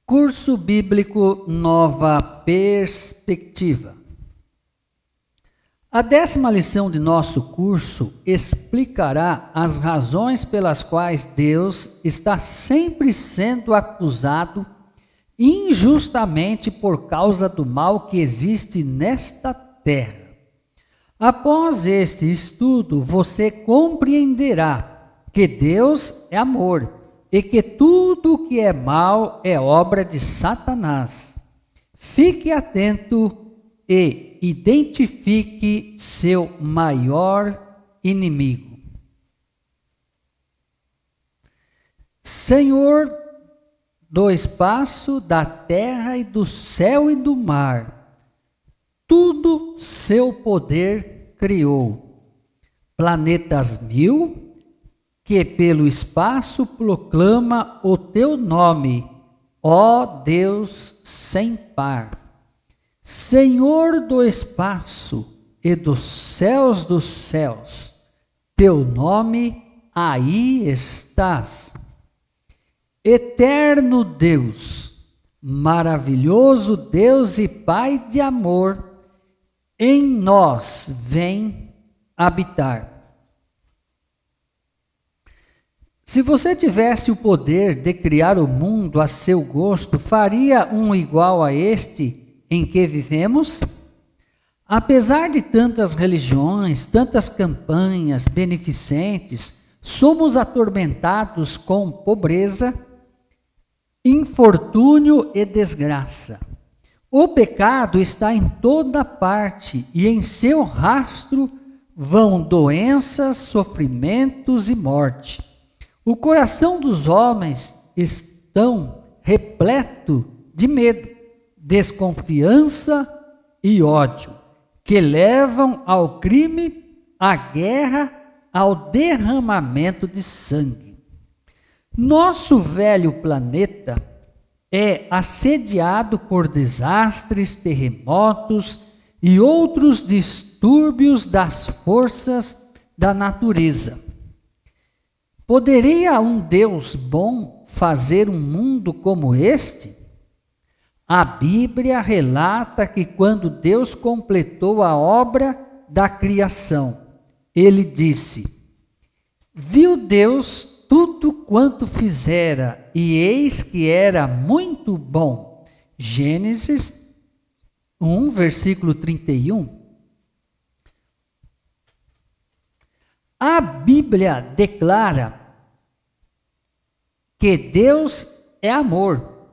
Curso Bíblico Nova Perspectiva. A 10ª lição de nosso curso explicará as razões pelas quais Deus está sempre sendo acusado injustamente por causa do mal que existe nesta terra. Após este estudo, você compreenderá que Deus é amor e que tudo que é mal é obra de Satanás. Fique atento e identifique seu maior inimigo. Senhor do espaço, da terra e do céu e do mar, tudo seu poder criou. Planetas 1000, que pelo espaço proclama o teu nome, ó Deus sem par. Senhor do espaço e dos céus, teu nome aí estás. Eterno Deus, maravilhoso Deus e Pai de amor, em nós vem habitar. Se você tivesse o poder de criar o mundo a seu gosto, faria um igual a este em que vivemos? Apesar de tantas religiões, tantas campanhas beneficentes, somos atormentados com pobreza, infortúnio e desgraça. O pecado está em toda parte e em seu rastro vão doenças, sofrimentos e morte. O coração dos homens estão repleto de medo, desconfiança e ódio, que levam ao crime, à guerra, ao derramamento de sangue. Nosso velho planeta é assediado por desastres, terremotos e outros distúrbios das forças da natureza. Poderia um Deus bom fazer um mundo como este? A Bíblia relata que quando Deus completou a obra da criação, ele disse: viu Deus tudo quanto fizera, e eis que era muito bom. Gênesis 1, versículo 31. A Bíblia declara que Deus é amor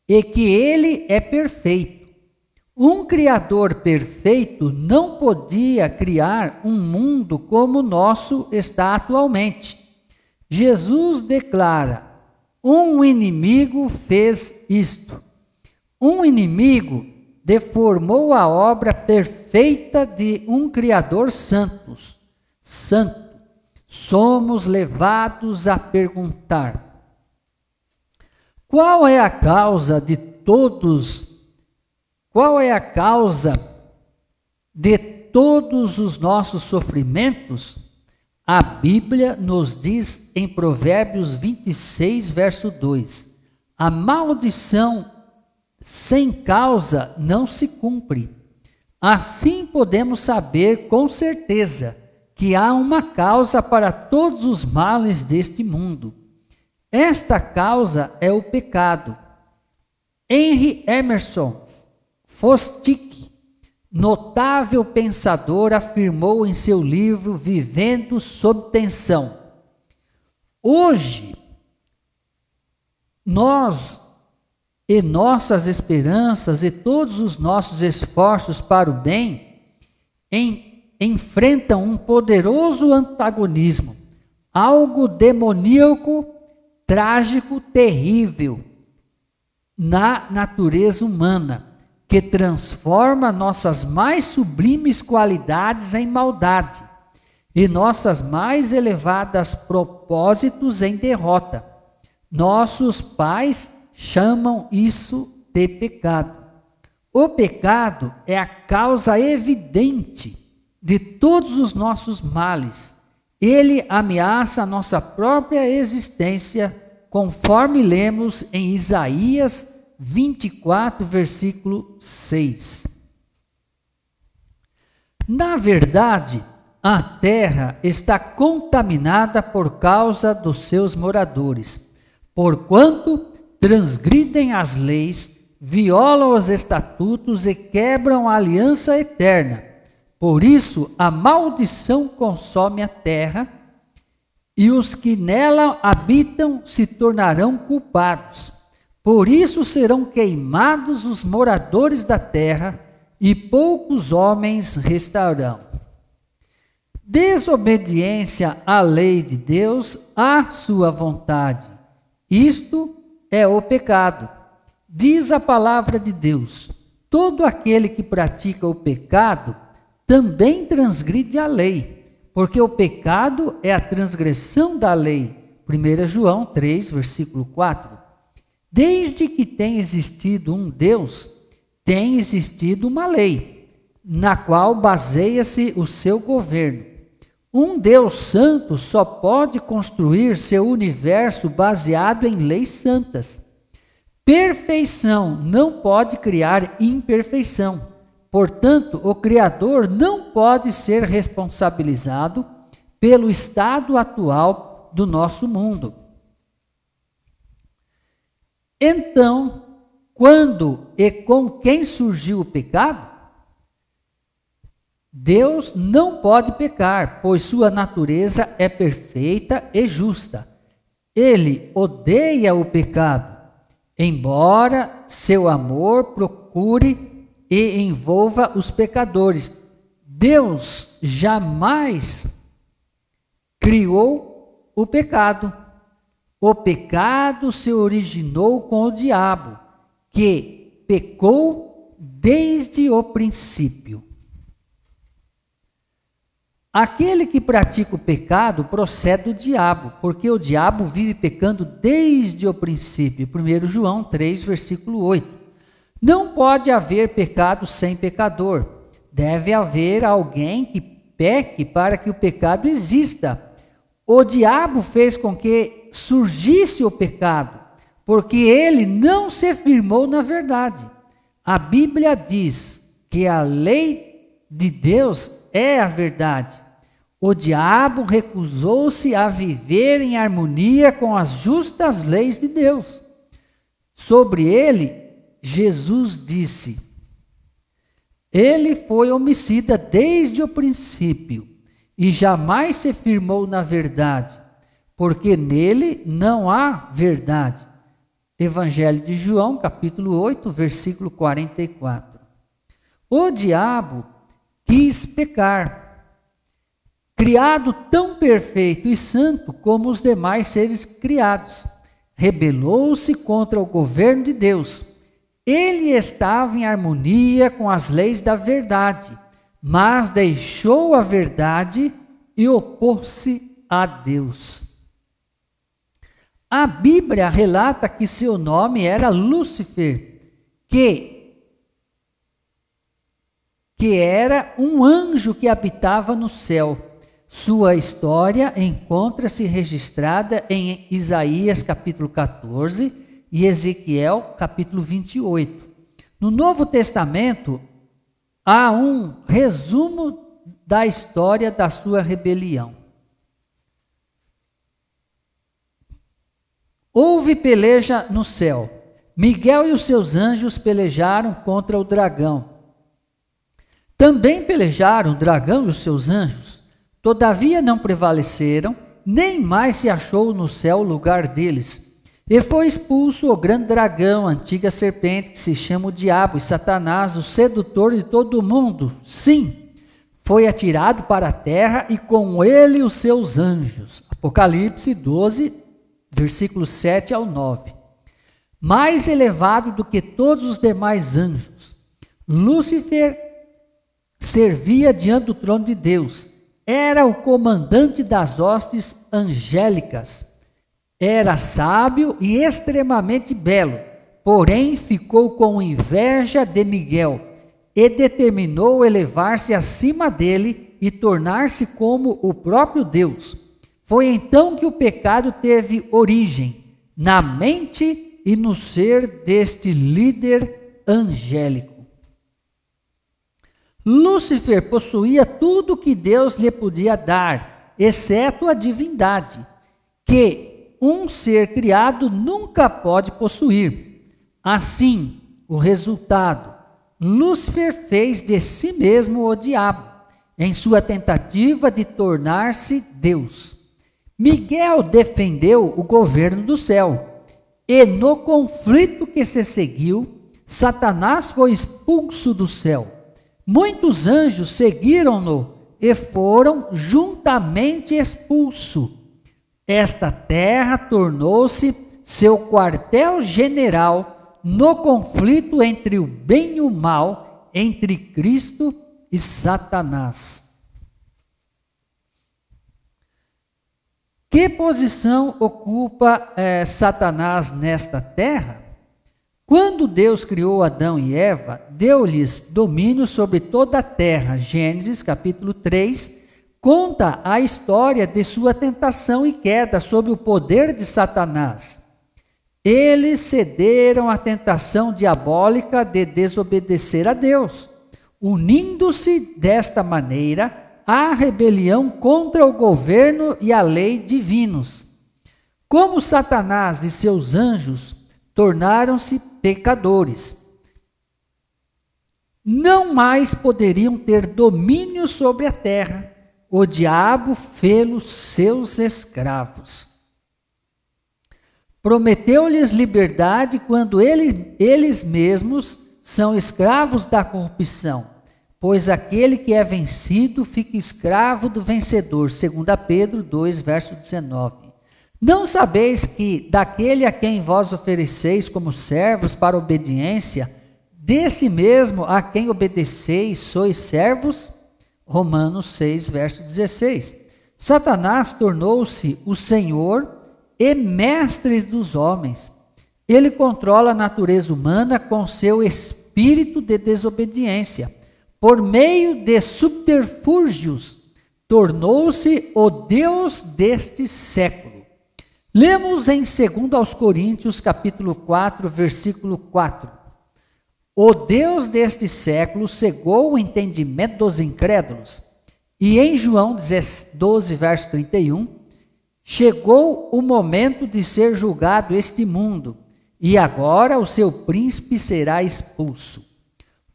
e que Ele é perfeito. Um Criador perfeito não podia criar um mundo como o nosso está atualmente. Jesus declara: um inimigo fez isto. Um inimigo deformou a obra perfeita de um Criador santo. Somos levados a perguntar: qual é a causa de todos os nossos sofrimentos? A Bíblia nos diz em Provérbios 26, verso 2: a maldição sem causa não se cumpre. Assim podemos saber com certeza que há uma causa para todos os males deste mundo. Esta causa é o pecado. Henry Emerson Fosdick, notável pensador, afirmou em seu livro Vivendo sob Tensão: hoje, nós e nossas esperanças e todos os nossos esforços para o bem enfrentam um poderoso antagonismo, algo demoníaco, trágico, terrível na natureza humana, que transforma nossas mais sublimes qualidades em maldade e nossas mais elevadas propósitos em derrota. Nossos pais chamam isso de pecado. O pecado é a causa evidente de todos os nossos males. Ele ameaça a nossa própria existência conforme lemos em Isaías 24, versículo 6. Na verdade, a terra está contaminada por causa dos seus moradores, porquanto transgridem as leis, violam os estatutos e quebram a aliança eterna. Por isso, a maldição consome a terra, e os que nela habitam se tornarão culpados. Por isso serão queimados os moradores da terra, e poucos homens restarão. Desobediência à lei de Deus, à sua vontade. Isto é o pecado. Diz a palavra de Deus: todo aquele que pratica o pecado também transgride a lei, porque o pecado é a transgressão da lei. 1 João 3, versículo 4. Desde que tem existido um Deus, tem existido uma lei, na qual baseia-se o seu governo. Um Deus santo só pode construir seu universo baseado em leis santas. Perfeição não pode criar imperfeição. Portanto, o Criador não pode ser responsabilizado pelo estado atual do nosso mundo. Então, quando e com quem surgiu o pecado? Deus não pode pecar, pois sua natureza é perfeita e justa. Ele odeia o pecado, embora seu amor procure e envolva os pecadores. Deus jamais criou o pecado. O pecado se originou com o diabo, que pecou desde o princípio. Aquele que pratica o pecado procede do diabo, porque o diabo vive pecando desde o princípio. 1 João 3, versículo 8. Não pode haver pecado sem pecador. Deve haver alguém que peque para que o pecado exista. O diabo fez com que surgisse o pecado, porque ele não se firmou na verdade. A Bíblia diz que a lei de Deus é a verdade. O diabo recusou-se a viver em harmonia com as justas leis de Deus. Sobre ele, Jesus disse: ele foi homicida desde o princípio e jamais se firmou na verdade, porque nele não há verdade. Evangelho de João, capítulo 8, versículo 44. O diabo quis pecar. Criado tão perfeito e santo como os demais seres criados, rebelou-se contra o governo de Deus. Ele estava em harmonia com as leis da verdade, mas deixou a verdade e opôs-se a Deus. A Bíblia relata que seu nome era Lúcifer, que era um anjo que habitava no céu. Sua história encontra-se registrada em Isaías capítulo 14 e Ezequiel capítulo 28. No Novo Testamento, há um resumo da história da sua rebelião. Houve peleja no céu. Miguel e os seus anjos pelejaram contra o dragão. Também pelejaram o dragão e os seus anjos. Todavia não prevaleceram, nem mais se achou no céu o lugar deles. E foi expulso o grande dragão, a antiga serpente, que se chama o diabo e Satanás, o sedutor de todo o mundo. Sim, foi atirado para a terra e com ele os seus anjos. Apocalipse 12, versículos 7 ao 9. Mais elevado do que todos os demais anjos, Lúcifer servia diante do trono de Deus. Era o comandante das hostes angélicas. Era sábio e extremamente belo, porém ficou com inveja de Miguel e determinou elevar-se acima dele e tornar-se como o próprio Deus. Foi então que o pecado teve origem. na mente e no ser deste líder angélico. Lúcifer possuía tudo que Deus lhe podia dar, exceto a divindade, que um ser criado nunca pode possuir. Assim, o resultado, Lúcifer fez de si mesmo o diabo, em sua tentativa de tornar-se Deus. Miguel defendeu o governo do céu, e no conflito que se seguiu, Satanás foi expulso do céu. Muitos anjos seguiram-no e foram juntamente expulsos. Esta terra tornou-se seu quartel-general no conflito entre o bem e o mal, entre Cristo e Satanás. Que posição ocupa Satanás nesta terra? Quando Deus criou Adão e Eva, deu-lhes domínio sobre toda a terra. Gênesis capítulo 3 conta a história de sua tentação e queda sob o poder de Satanás. Eles cederam à tentação diabólica de desobedecer a Deus, unindo-se desta maneira à rebelião contra o governo e a lei divinos. Como Satanás e seus anjos tornaram-se pecadores, não mais poderiam ter domínio sobre a terra. O diabo fê-los seus escravos. Prometeu-lhes liberdade quando eles mesmos são escravos da corrupção, pois aquele que é vencido fica escravo do vencedor. 2 Pedro 2, verso 19. Não sabeis que daquele a quem vós ofereceis como servos para obediência, desse mesmo a quem obedeceis sois servos? Romanos 6, verso 16. Satanás tornou-se o senhor e mestre dos homens. Ele controla a natureza humana com seu espírito de desobediência. Por meio de subterfúgios, tornou-se o Deus deste século. Lemos em 2 Coríntios, capítulo 4, versículo 4. O Deus deste século cegou o entendimento dos incrédulos. E em João 12, verso 31, chegou o momento de ser julgado este mundo, e agora o seu príncipe será expulso.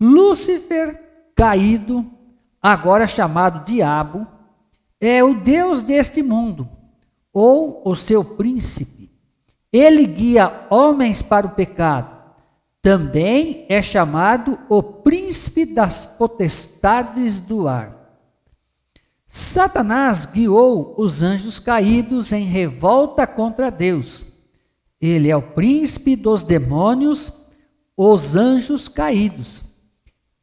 Lúcifer, caído, agora chamado diabo, é o Deus deste mundo, ou o seu príncipe. Ele guia homens para o pecado. Também é chamado o príncipe das potestades do ar. Satanás guiou os anjos caídos em revolta contra Deus. Ele é o príncipe dos demônios, os anjos caídos.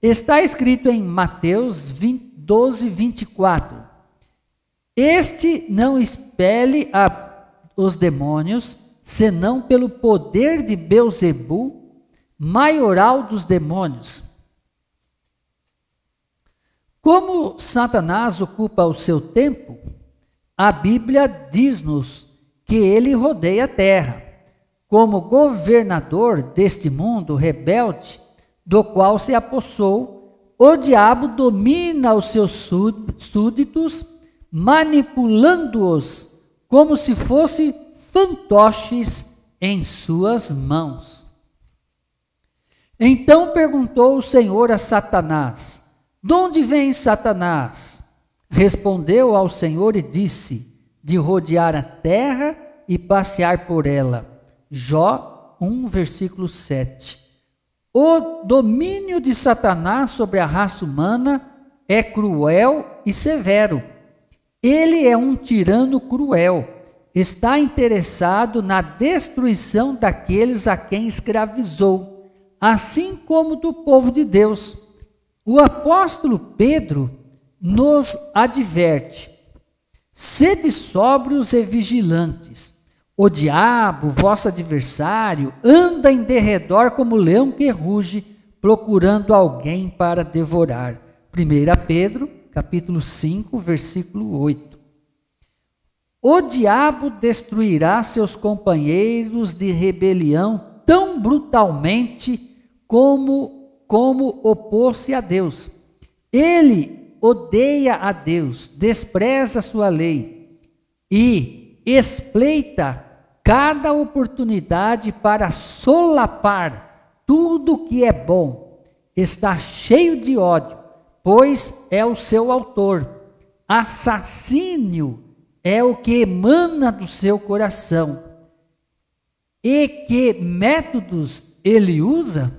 Está escrito em Mateus 12, 24. Este não expele os demônios, senão pelo poder de Belzebu, maioral dos demônios. Como Satanás ocupa o seu tempo, a Bíblia diz-nos que ele rodeia a terra, como governador deste mundo rebelde, do qual se apossou. O diabo domina os seus súditos, manipulando-os como se fossem fantoches em suas mãos. Então perguntou o Senhor a Satanás: de onde vem Satanás? Respondeu ao Senhor e disse: de rodear a terra e passear por ela. Jó 1, versículo 7. O domínio de Satanás sobre a raça humana é cruel e severo. Ele é um tirano cruel. Está interessado na destruição daqueles a quem escravizou, assim como do povo de Deus. O apóstolo Pedro nos adverte: sede sóbrios e vigilantes. O diabo, vosso adversário, anda em derredor como leão que ruge, procurando alguém para devorar. 1 Pedro, capítulo 5, versículo 8. O diabo destruirá seus companheiros de rebelião tão brutalmente como opor-se a Deus. Ele odeia a Deus, despreza sua lei e espreita cada oportunidade para solapar tudo que é bom. Está cheio de ódio, pois é o seu autor. Assassínio é o que emana do seu coração. E que métodos ele usa?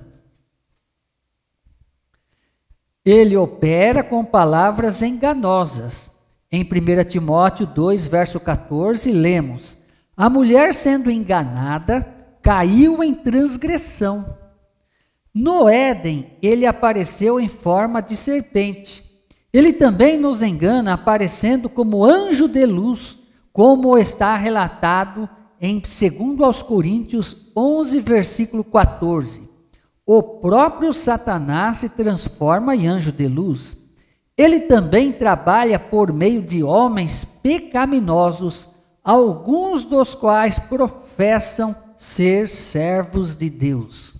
Ele opera com palavras enganosas. Em 1 Timóteo 2, verso 14, lemos: a mulher sendo enganada, caiu em transgressão. No Éden, ele apareceu em forma de serpente. Ele também nos engana aparecendo como anjo de luz, como está relatado em 2 Coríntios 11, versículo 14. O próprio Satanás se transforma em anjo de luz. Ele também trabalha por meio de homens pecaminosos, alguns dos quais professam ser servos de Deus.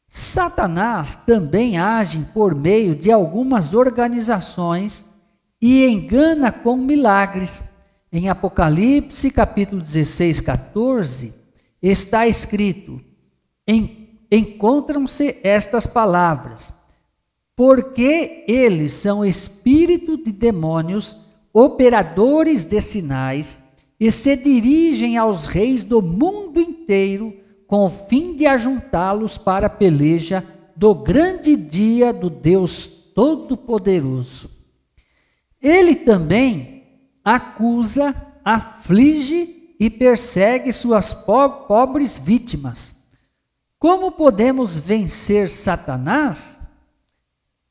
Satanás também age por meio de algumas organizações e engana com milagres. Em Apocalipse, capítulo 16, 14, está escrito: encontram-se estas palavras, porque eles são espírito de demônios, operadores de sinais, e se dirigem aos reis do mundo inteiro, com o fim de ajuntá-los para a peleja do grande dia do Deus Todo-Poderoso. Ele também acusa, aflige e persegue suas pobres vítimas. Como podemos vencer Satanás?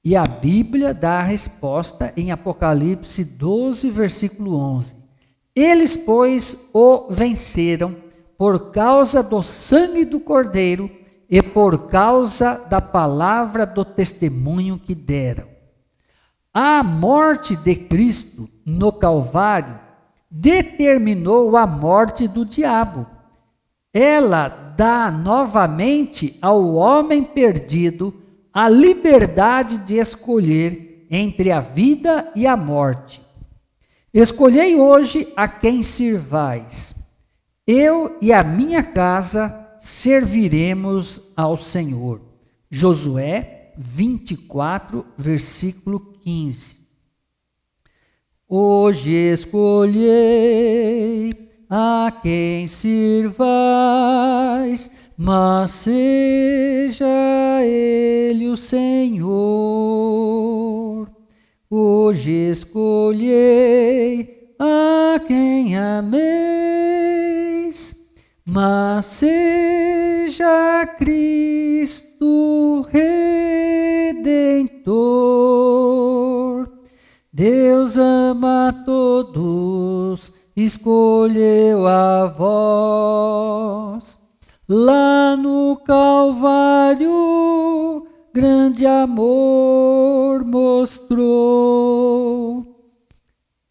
E a Bíblia dá a resposta em Apocalipse 12, versículo 11. Eles, pois, o venceram por causa do sangue do Cordeiro e por causa da palavra do testemunho que deram. A morte de Cristo no Calvário determinou a morte do diabo. Ela dá novamente ao homem perdido a liberdade de escolher entre a vida e a morte. Escolhei hoje a quem sirvais. Eu e a minha casa serviremos ao Senhor. Josué 24, versículo 15. Hoje escolhei a quem sirvais, mas seja Ele o Senhor. Hoje escolhei a quem ameis, mas seja Cristo Redentor. Deus ama a todos, escolheu a vós. Lá no Calvário, grande amor mostrou.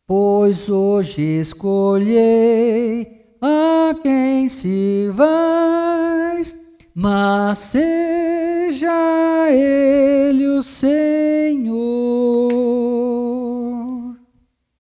Pois hoje escolhei a quem sirvais, mas seja Ele o Senhor.